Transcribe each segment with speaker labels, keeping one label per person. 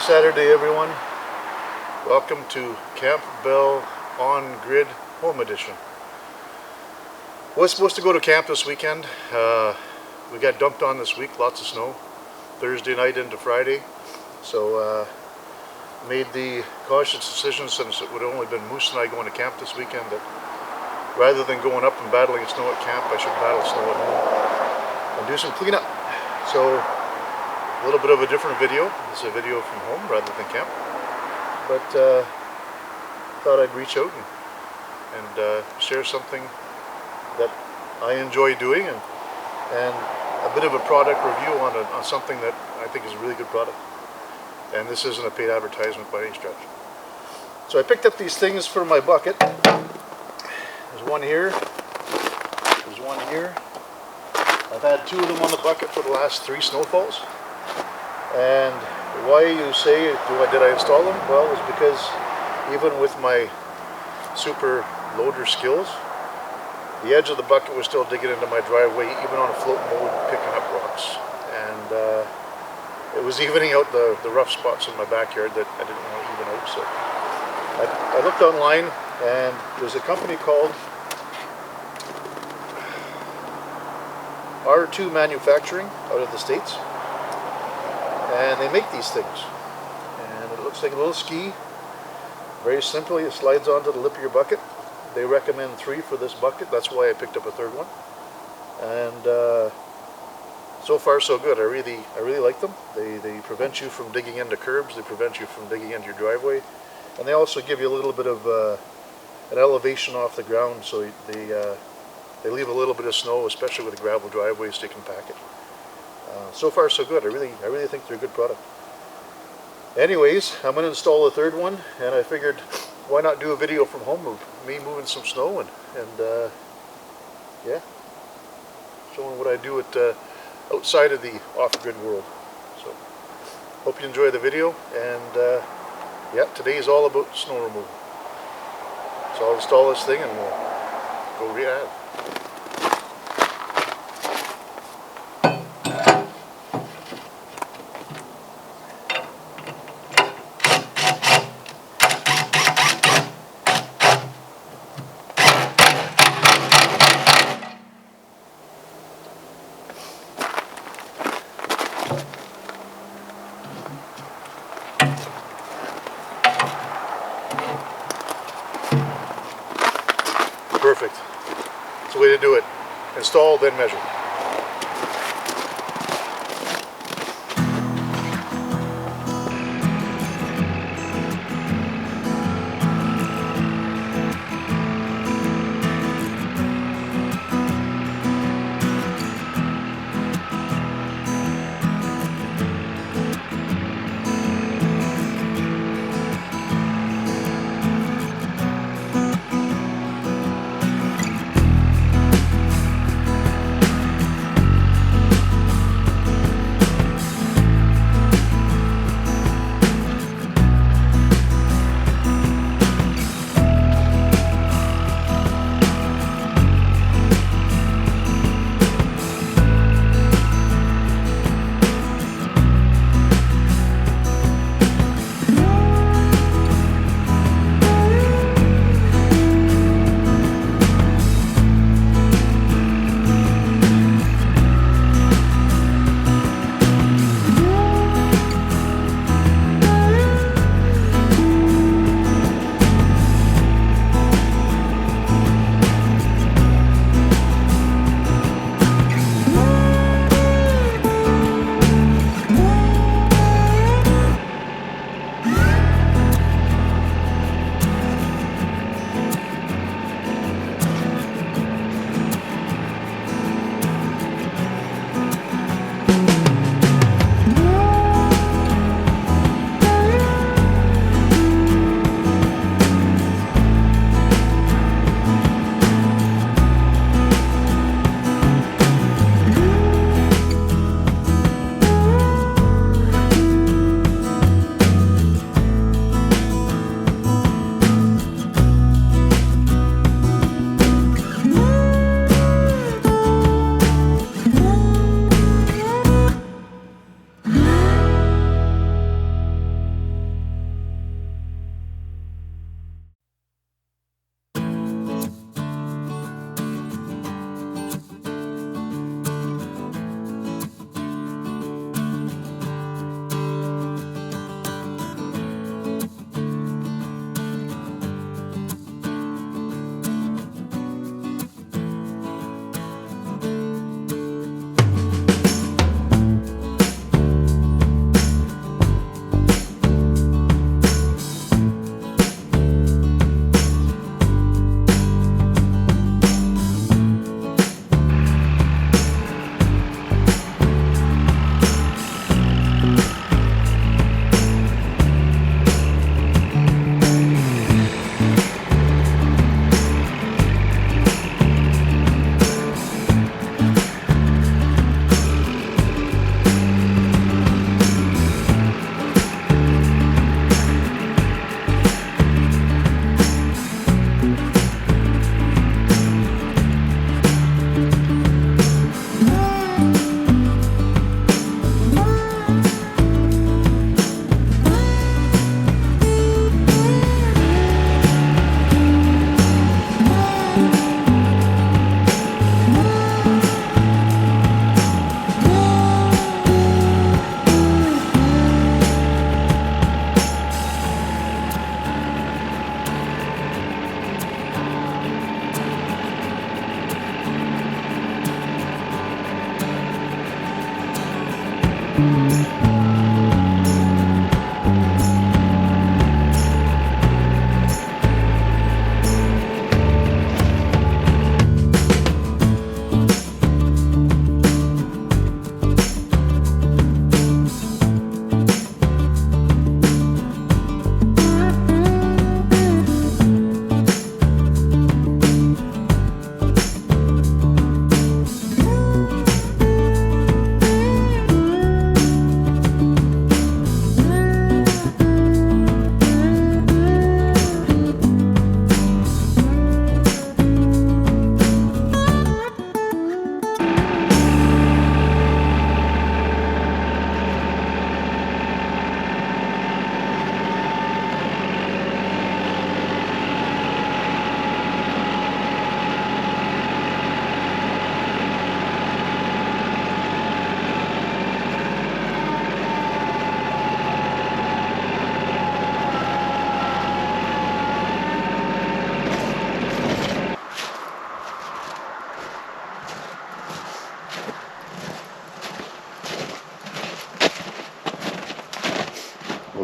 Speaker 1: Happy Saturday, everyone. Welcome to Camp Bell On Grid Home Edition. Was supposed to go to camp this weekend. We got dumped on this week, lots of snow. Thursday night into Friday. So made the cautious decision, since it would have only been Moose and I going to camp this weekend, that rather than going up and battling snow at camp, I should battle snow at home and do some cleanup. So a little bit of a different video. It's a video from home rather than camp. But thought I'd reach out and share something that I enjoy doing, and a bit of a product review on something that I think is a really good product. And this isn't a paid advertisement by any stretch. So I picked up these things for my bucket. There's one here. There's one here. I've had two of them on the bucket for the last 3 snowfalls. And why, you say, did I install them? Well, it's because even with my super loader skills, the edge of the bucket was still digging into my driveway, even on a float mode, picking up rocks. And it was evening out the rough spots in my backyard that I didn't want to even out. So I looked online, and there's a company called R2 Manufacturing out of the States. And they make these things, and it looks like a little ski. Very simply, it slides onto the lip of your bucket. They recommend 3 for this bucket. That's why I picked up a 3rd one. And so far so good. I really like them. They prevent you from digging into curbs. They prevent you from digging into your driveway, and they also give you a little bit of an elevation off the ground, so they leave a little bit of snow, especially with a gravel driveway, so you can pack it. So far so good. I really think they're a good product. Anyways, I'm going to install the 3rd one, and I figured, why not do a video from home of me moving some snow and yeah, showing what I do at outside of the off-grid world. So hope you enjoy the video, and yeah, today is all about snow removal. So I'll install this thing and we'll go re-add. Perfect. That's the way to do it. Install, then measure.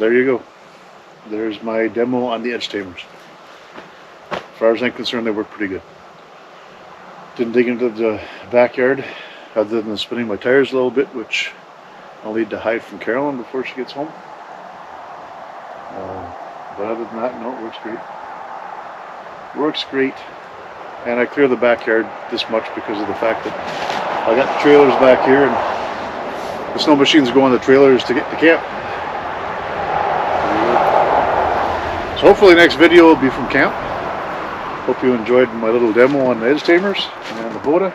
Speaker 1: there you go. There's my demo on the edge tamers. As far as I'm concerned, they work pretty good. Didn't dig into the backyard other than spinning my tires a little bit, which I'll need to hide from Carolyn before she gets home. But other than that, no, it works great. Works great. And I clear the backyard this much because of the fact that I got the trailers back here and the snow machines go on the trailers to get to camp. So hopefully the next video will be from camp. Hope you enjoyed my little demo on the edge tamers and the Kubota.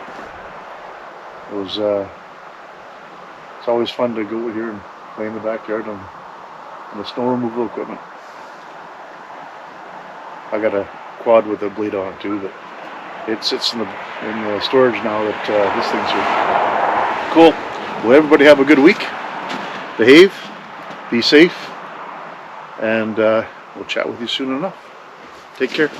Speaker 1: It was it's always fun to go here and play in the backyard on the snow removal equipment. I got a quad with a blade on it too, but it sits in the storage now that these things are cool. Well, everybody have a good week. Behave, be safe, and we'll chat with you soon enough. Take care.